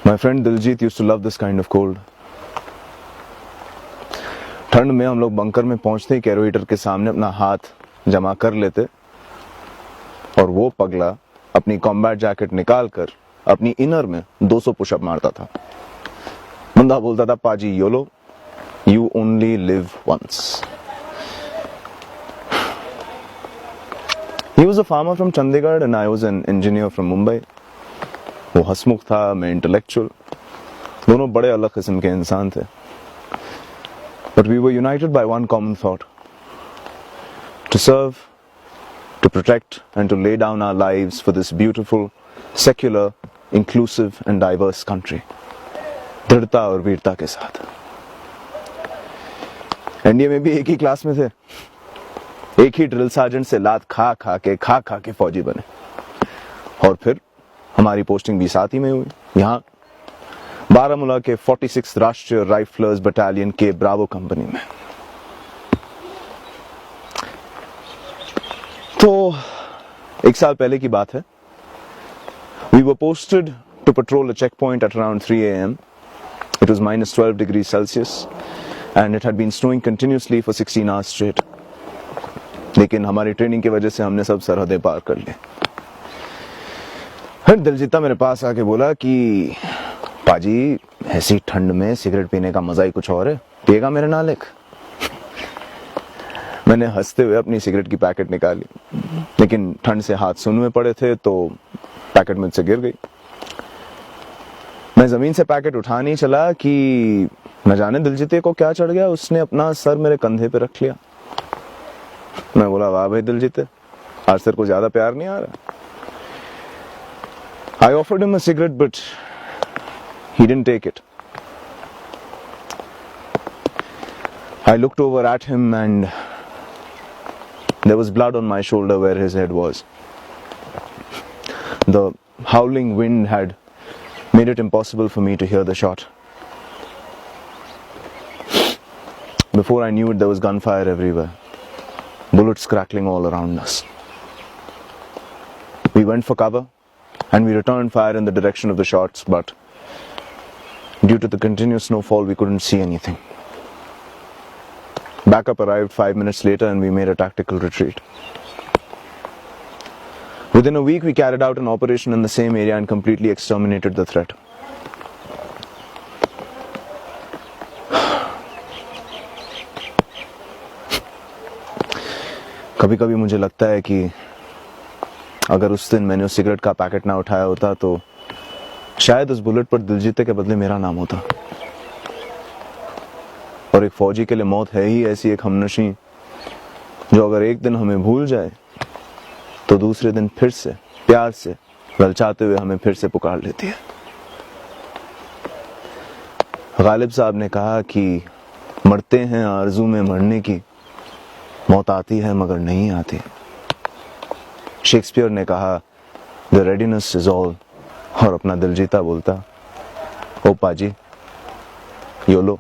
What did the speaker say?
My friend Diljit used to love this kind of cold. ठंड में हम लोग बंकर में पहुंचते ही कैरोवेटर के सामने अपना हाथ जमा कर लेते और वो पगला अपनी कॉम्बैट जैकेट निकालकर अपनी इनर में 200 पुशअप मारता था। बंदा बोलता था, पाजी YOLO, you only live once. He was a farmer from Chandigarh and I was an engineer from Mumbai. वो हंसमुख था, मैं इंटेलेक्चुअल, दोनों बड़े अलग किस्म के इंसान थे। But we were united by one common thought: to serve, to protect and to lay down our lives for this beautiful, secular, inclusive and diverse country. दृढ़ता और वीरता के साथ। एनडीए में भी एक ही क्लास में थे, एक ही ड्रिल सार्जेंट से लात खा खा के फौजी बने और फिर हमारी पोस्टिंग भी साथ ही में हुई, यहाँ बारामूला के 46 राष्ट्रीय राइफलर्स बटालियन के ब्रावो कंपनी में। तो एक साल पहले की बात है। We were posted to patrol a checkpoint at around 3 a.m. It was minus 12 degrees Celsius and it had been snowing continuously for 16 hours straight. लेकिन हमारी ट्रेनिंग की वजह से हमने सब सरहदें पार कर ली। फिर दिलजीता मेरे पास आके बोला कि पाजी, ऐसी ठंड में सिगरेट पीने का मजा ही कुछ और है, पिएगा मेरे नालिक? मैंने हंसते हुए अपनी सिगरेट की पैकेट निकाली, लेकिन ठंड से हाथ सुन में पड़े थे तो पैकेट मुझसे गिर गई। मैं जमीन से पैकेट उठा नहीं चला कि न जाने दिलजीते को क्या चढ़ गया, उसने अपना सर मेरे कंधे पे रख लिया। मैं बोला, वाह भाई दिलजीते, आज सर को ज्यादा प्यार नहीं आ रहा। I offered him a cigarette but he didn't take it. I looked over at him and there was blood on my shoulder where his head was. The howling wind had made it impossible for me to hear the shot. Before I knew it, there was gunfire everywhere, bullets crackling all around us. We went for cover and we returned fire in the direction of the shots, but due to the continuous snowfall, we couldn't see anything. Backup arrived 5 minutes later and we made a tactical retreat. Within a week, we carried out an operation in the same area and completely exterminated the threat. कभी-कभी मुझे लगता है कि अगर उस दिन मैंने उस सिगरेट का पैकेट ना उठाया होता तो शायद उस बुलेट पर दिलजीते के बदले मेरा नाम होता। और एक फौजी के लिए मौत है ही ऐसी एक हमनशी जो अगर एक दिन हमें भूल जाए तो दूसरे दिन फिर से प्यार से ललचाते हुए हमें फिर से पुकार लेती है। गालिब साहब ने कहा कि मरते हैं आरज़ू में मरने की, मौत आती है मगर नहीं आती। शेक्सपियर ने कहा, द रेडीनेस इज ऑल, और अपना दिलजीता बोलता, ओ पाजी योलो।